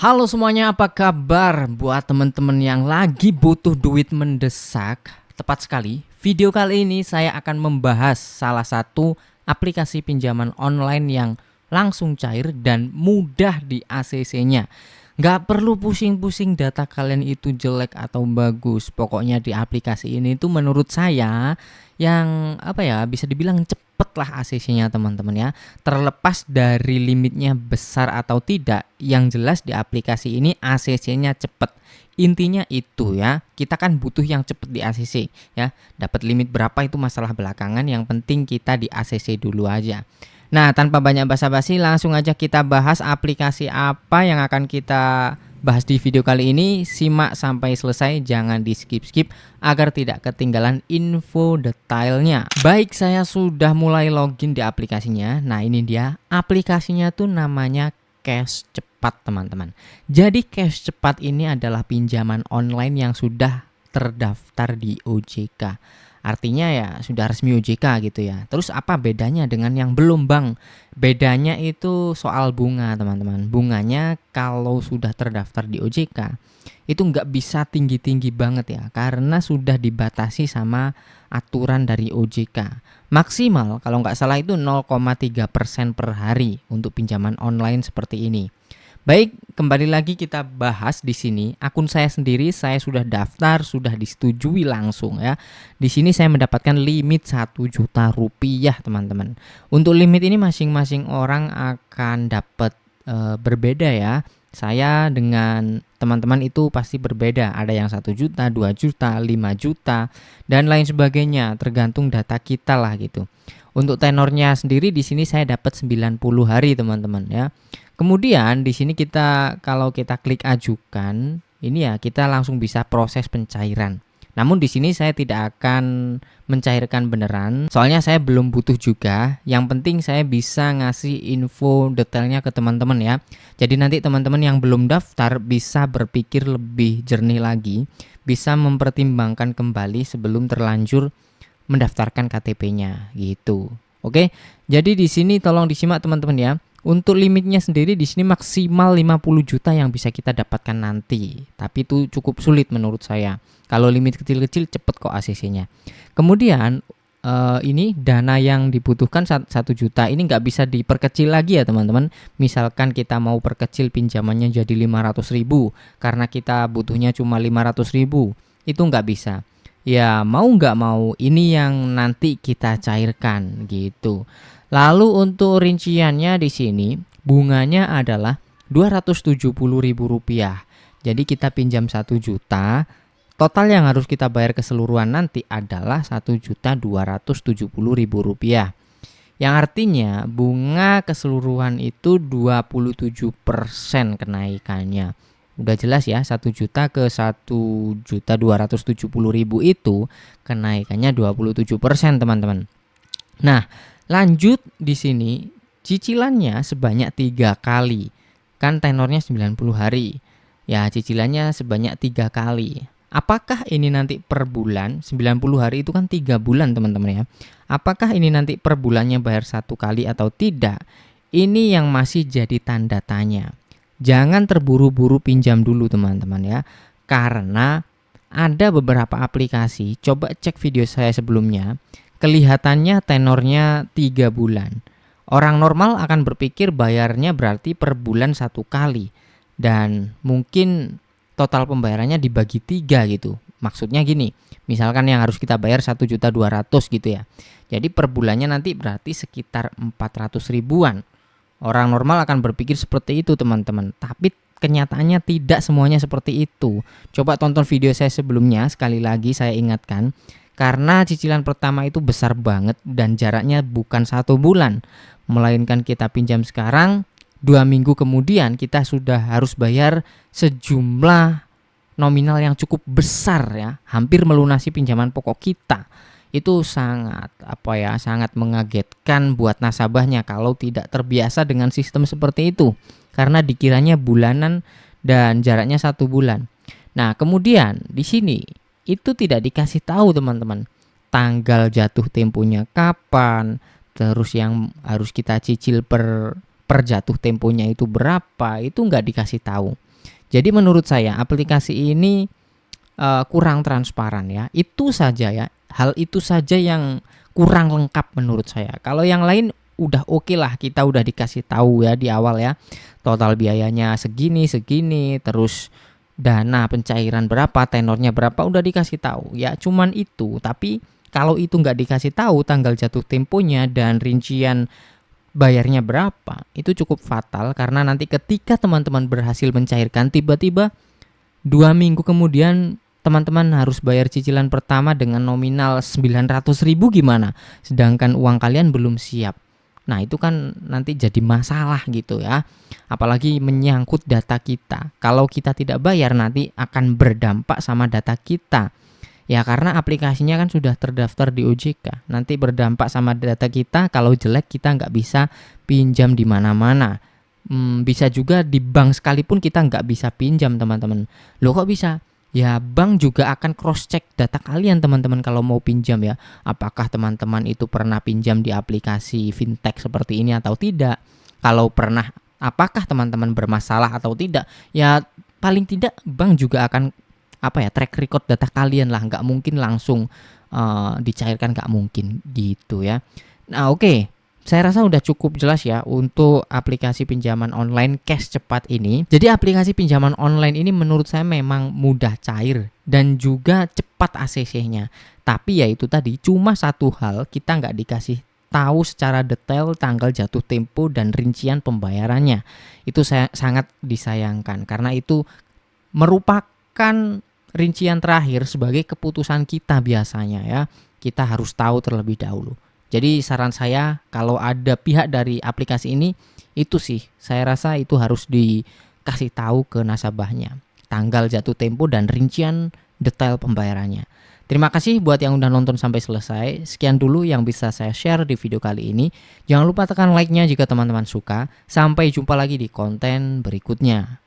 Halo semuanya, apa kabar? Buat teman-teman yang lagi butuh duit mendesak, tepat sekali. Video kali ini saya akan membahas salah satu aplikasi pinjaman online yang langsung cair dan mudah di ACC-nya. Nggak perlu pusing-pusing data kalian itu jelek atau bagus. Pokoknya di aplikasi ini tuh menurut saya yang bisa dibilang cepet lah ACC-nya teman-teman ya. Terlepas dari limitnya besar atau tidak, yang jelas di aplikasi ini ACC-nya cepet. Intinya itu ya, kita kan butuh yang cepet di ACC ya. Dapat limit berapa itu masalah belakangan, yang penting kita di ACC dulu aja. Nah, tanpa banyak basa-basi langsung aja kita bahas aplikasi apa yang akan kita bahas di video kali ini. Simak sampai selesai, jangan di skip-skip agar tidak ketinggalan info detailnya. Baik, saya sudah mulai login di aplikasinya. Nah, ini dia aplikasinya tuh namanya Cash Cepat teman-teman. Jadi Cash Cepat ini adalah pinjaman online yang sudah terdaftar di OJK. Artinya ya sudah resmi OJK gitu ya. Terus apa bedanya dengan yang belum, Bang? Bedanya itu soal bunga teman-teman. Bunganya kalau sudah terdaftar di OJK itu nggak bisa tinggi-tinggi banget ya, karena sudah dibatasi sama aturan dari OJK. Maksimal kalau nggak salah itu 0,3% per hari untuk pinjaman online seperti ini. Baik, kembali lagi kita bahas di sini. Akun saya sendiri, saya sudah daftar, sudah disetujui langsung ya. Di sini saya mendapatkan limit 1 juta rupiah, teman-teman. Untuk limit ini masing-masing orang akan dapat berbeda ya. Saya dengan teman-teman itu pasti berbeda. Ada yang 1 juta, 2 juta, 5 juta dan lain sebagainya, tergantung data kita lah gitu. Untuk tenornya sendiri di sini saya dapat 90 hari, teman-teman ya. Kemudian di sini kalau kita klik ajukan, ini ya kita langsung bisa proses pencairan. Namun di sini saya tidak akan mencairkan beneran, soalnya saya belum butuh juga. Yang penting saya bisa ngasih info detailnya ke teman-teman ya. Jadi nanti teman-teman yang belum daftar bisa berpikir lebih jernih lagi, bisa mempertimbangkan kembali sebelum terlanjur mendaftarkan KTP-nya gitu. Oke. Jadi di sini tolong disimak teman-teman ya. Untuk limitnya sendiri di sini maksimal 50 juta yang bisa kita dapatkan nanti. Tapi itu cukup sulit menurut saya. Kalau limit kecil-kecil cepet kok ACC-nya. Kemudian ini dana yang dibutuhkan 1 juta ini nggak bisa diperkecil lagi ya teman-teman. Misalkan kita mau perkecil pinjamannya jadi 500 ribu karena kita butuhnya cuma 500 ribu. Itu nggak bisa. Ya mau nggak mau ini yang nanti kita cairkan gitu. Lalu untuk rinciannya di sini bunganya adalah Rp270.000. Jadi kita pinjam 1 juta, total yang harus kita bayar keseluruhan nanti adalah Rp1.270.000. Yang artinya bunga keseluruhan itu 27% kenaikannya. Udah jelas ya, 1 juta ke 1.270.000 itu kenaikannya 27% teman-teman. Nah, lanjut di sini cicilannya sebanyak 3 kali. Kan tenornya 90 hari. Ya, cicilannya sebanyak 3 kali. Apakah ini nanti per bulan? 90 hari itu kan 3 bulan teman-teman ya. Apakah ini nanti per bulannya bayar 1 kali atau tidak? Ini yang masih jadi tanda tanya. Jangan terburu-buru pinjam dulu teman-teman ya. Karena ada beberapa aplikasi, coba cek video saya sebelumnya, kelihatannya tenornya 3 bulan. Orang normal akan berpikir bayarnya berarti per bulan 1 kali. Dan mungkin total pembayarannya dibagi 3 gitu. Maksudnya gini, misalkan yang harus kita bayar 1.200.000 gitu ya. Jadi per bulannya nanti berarti sekitar 400 ribuan. Orang normal akan berpikir seperti itu teman-teman. Tapi kenyataannya tidak semuanya seperti itu. Coba tonton video saya sebelumnya, sekali lagi saya ingatkan. Karena cicilan pertama itu besar banget dan jaraknya bukan 1 bulan. Melainkan kita pinjam sekarang, 2 minggu kemudian kita sudah harus bayar sejumlah nominal yang cukup besar ya. Hampir melunasi pinjaman pokok kita. Itu sangat sangat mengagetkan buat nasabahnya kalau tidak terbiasa dengan sistem seperti itu. Karena dikiranya bulanan dan jaraknya 1 bulan. Nah, kemudian di sini itu tidak dikasih tahu teman-teman tanggal jatuh temponya kapan, terus yang harus kita cicil per jatuh temponya itu berapa, itu nggak dikasih tahu. Jadi menurut saya aplikasi ini kurang transparan ya. Itu saja ya. Hal itu saja yang kurang lengkap menurut saya. Kalau yang lain udah oke lah, kita udah dikasih tahu ya di awal ya. Total biayanya segini, terus dana pencairan berapa, tenornya berapa udah dikasih tahu. Ya cuman itu, tapi kalau itu nggak dikasih tahu tanggal jatuh temponya dan rincian bayarnya berapa, itu cukup fatal karena nanti ketika teman-teman berhasil mencairkan tiba-tiba 2 minggu kemudian teman-teman harus bayar cicilan pertama dengan nominal 900.000 gimana? Sedangkan uang kalian belum siap. Nah itu kan nanti jadi masalah gitu ya. Apalagi menyangkut data kita. Kalau kita tidak bayar nanti akan berdampak sama data kita. Ya karena aplikasinya kan sudah terdaftar di OJK. Nanti berdampak sama data kita, kalau jelek kita nggak bisa pinjam di mana-mana. Bisa juga di bank sekalipun kita nggak bisa pinjam teman-teman. Loh kok bisa? Ya bank juga akan cross check data kalian teman-teman kalau mau pinjam ya. Apakah teman-teman itu pernah pinjam di aplikasi fintech seperti ini atau tidak? Kalau pernah, apakah teman-teman bermasalah atau tidak? Ya paling tidak bank juga akan track record data kalian lah. Nggak mungkin langsung dicairkan, nggak mungkin gitu ya. Nah oke. Saya rasa udah cukup jelas ya untuk aplikasi pinjaman online cash cepat ini. Jadi aplikasi pinjaman online ini menurut saya memang mudah cair dan juga cepat ACC-nya. Tapi ya itu tadi, cuma satu hal, kita nggak dikasih tahu secara detail tanggal jatuh tempo dan rincian pembayarannya. Itu saya sangat disayangkan karena itu merupakan rincian terakhir sebagai keputusan kita biasanya ya. Kita harus tahu terlebih dahulu. Jadi saran saya kalau ada pihak dari aplikasi ini, itu sih saya rasa itu harus dikasih tahu ke nasabahnya tanggal jatuh tempo dan rincian detail pembayarannya. Terima kasih buat yang udah nonton sampai selesai. Sekian dulu yang bisa saya share di video kali ini. Jangan lupa tekan like-nya jika teman-teman suka. Sampai jumpa lagi di konten berikutnya.